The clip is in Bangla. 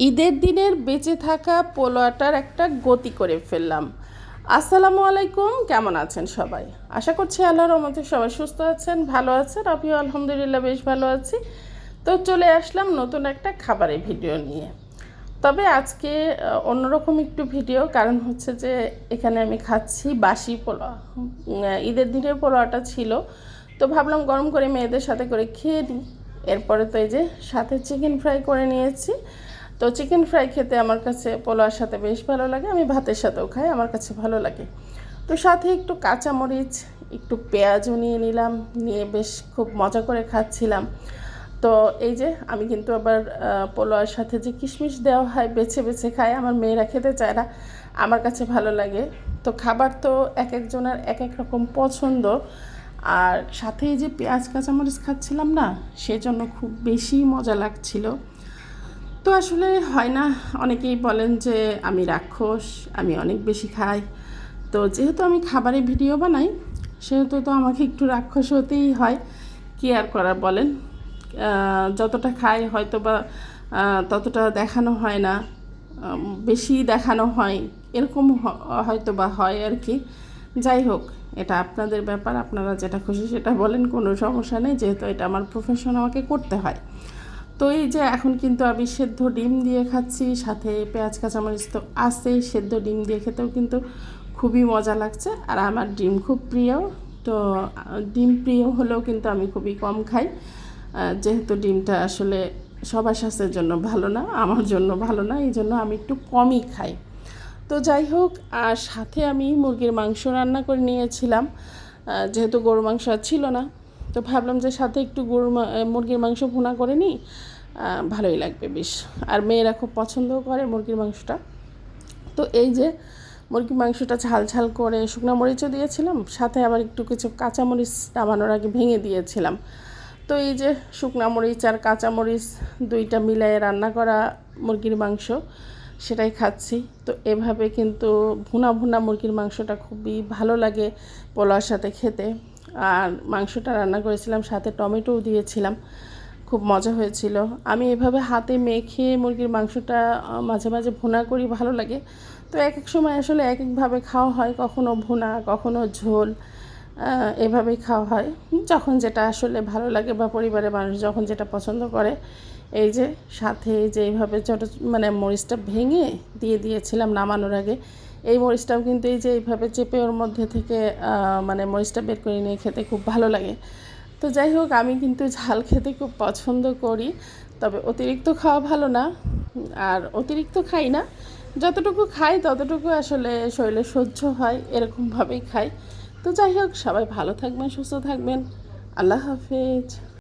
ঈদের দিনের বেঁচে থাকা পোলোয়াটার একটা গতি করে ফেললাম। আসসালামু আলাইকুম, কেমন আছেন সবাই? আশা করছি আল্লাহর রহমতে সবাই সুস্থ আছেন, ভালো আছেন। আমিও আলহামদুলিল্লাহ বেশ ভালো আছি। তো চলে আসলাম নতুন একটা খাবারের ভিডিও নিয়ে। তবে আজকে অন্যরকম একটু ভিডিও, কারণ হচ্ছে যে এখানে আমি খাচ্ছি বাসি পোলাও। ঈদের দিনের পোলাওটা ছিল, তো ভাবলাম গরম করে মেয়েদের সাথে করে খেয়ে নিই। এরপরে তো এই যে সাথে চিকেন ফ্রাই করে নিয়েছি। তো চিকেন ফ্রাই খেতে আমার কাছে পোলাওর সাথে বেশ ভালো লাগে, আমি ভাতের সাথেও খাই, আমার কাছে ভালো লাগে। তো সাথে একটু কাঁচামরিচ, একটু পেঁয়াজও নিয়ে নিলাম, নিয়ে বেশ খুব মজা করে খাচ্ছিলাম। তো এই যে আমি কিন্তু আবার পোলাওর সাথে যে কিশমিশ দেওয়া হয় বেছে বেছে খাই, আমার মেয়েরা খেতে চায় না, আমার কাছে ভালো লাগে। তো খাবার তো এক একজনের এক এক রকম পছন্দ। আর সাথে এই যে পেঁয়াজ কাঁচামরিচ খাচ্ছিলাম না, সেজন্য খুব বেশি মজা লাগছিল। তো আসলে হয় না, অনেকেই বলেন যে আমি রাক্ষস, আমি অনেক বেশি খাই। তো যেহেতু আমি খাবারের ভিডিও বানাই, সেহেতু তো আমাকে একটু রাক্ষস হতেই হয়। কী আর করার বলেন, যতটা খাই হয়তো বা ততটা দেখানো হয় না, বেশি দেখানো হয় এরকম হয়তো বা হয় আর কি। যাই হোক, এটা আপনাদের ব্যাপার, আপনারা যেটা খুশি সেটা বলেন, কোনো সমস্যা নেই, যেহেতু এটা আমার প্রফেশন, আমাকে করতে হয়। তো এই যে এখন কিন্তু আমি সেদ্ধ ডিম দিয়ে খাচ্ছি, সাথে পেঁয়াজ কাঁচামরিচ তো আছেই, সেদ্ধ ডিম দিয়ে খেতেও কিন্তু খুবই মজা লাগছে। আর আমার ডিম খুব প্রিয়। তো ডিম প্রিয় হলেও কিন্তু আমি খুবই কম খাই, যেহেতু ডিমটা আসলে সবার স্বাস্থ্যের জন্য ভালো না, আমার জন্য ভালো না, এই জন্য আমি একটু কমই খাই। তো যাই হোক, আর সাথে আমি মুরগির মাংস রান্না করে নিয়েছিলাম, যেহেতু গরুর মাংস আর ছিল না। তো ভাবলাম যে সাথে একটু মুরগির মাংস ভুনা করে নিই, ভালোই লাগবে বেশ। আর মেয়েরা খুব পছন্দও করে মুরগির মাংসটা। তো এই যে মুরগির মাংসটা ঝাল ঝাল করে শুকনো মরিচও দিয়েছিলাম, সাথে আবার একটু কিছু কাঁচামরিচ নামানোর আগে ভেঙে দিয়েছিলাম। তো এই যে শুকনো মরিচ আর কাঁচামরিচ দুইটা মিলিয়ে রান্না করা মুরগির মাংস, সেটাই খাচ্ছি। তো এভাবে কিন্তু ভুনা ভুনা মুরগির মাংসটা খুবই ভালো লাগে পোলাওর সাথে খেতে। আর মাংসটা রান্না করেছিলাম, সাথে টমেটোও দিয়েছিলাম, খুব মজা হয়েছিল। আমি এভাবে হাতে মেখে মুরগির মাংসটা মাঝে মাঝে ভুনা করি, ভালো লাগে। তো এক এক সময় আসলে এক একভাবে খাওয়া হয়, কখনো ভুনা, কখনো ঝোল, এভাবেই খাওয়া হয়, যখন যেটা আসলে ভালো লাগে বা পরিবারের মানুষ যখন যেটা পছন্দ করে। এই যে সাথে যে এইভাবে ছোটো মানে মরিচটা ভেঙে দিয়ে দিয়েছিলাম নামানোর আগে। এই মরিচটাও কিন্তু এই যে এইভাবে চেপে ওর মধ্যে থেকে মানে মরিচটা বের করে নিয়ে খেতে খুব ভালো লাগে। তো যাই হোক, আমি কিন্তু ঝাল খেতে খুব পছন্দ করি, তবে অতিরিক্ত খাওয়া ভালো না। আর অতিরিক্ত খাই না, যতটুকু খাই ততটুকু আসলে শরীরে সহ্য হয়, এরকমভাবেই খাই। তো যাই হোক, সবাই ভালো থাকবেন, সুস্থ থাকবেন। আল্লাহ হাফেজ।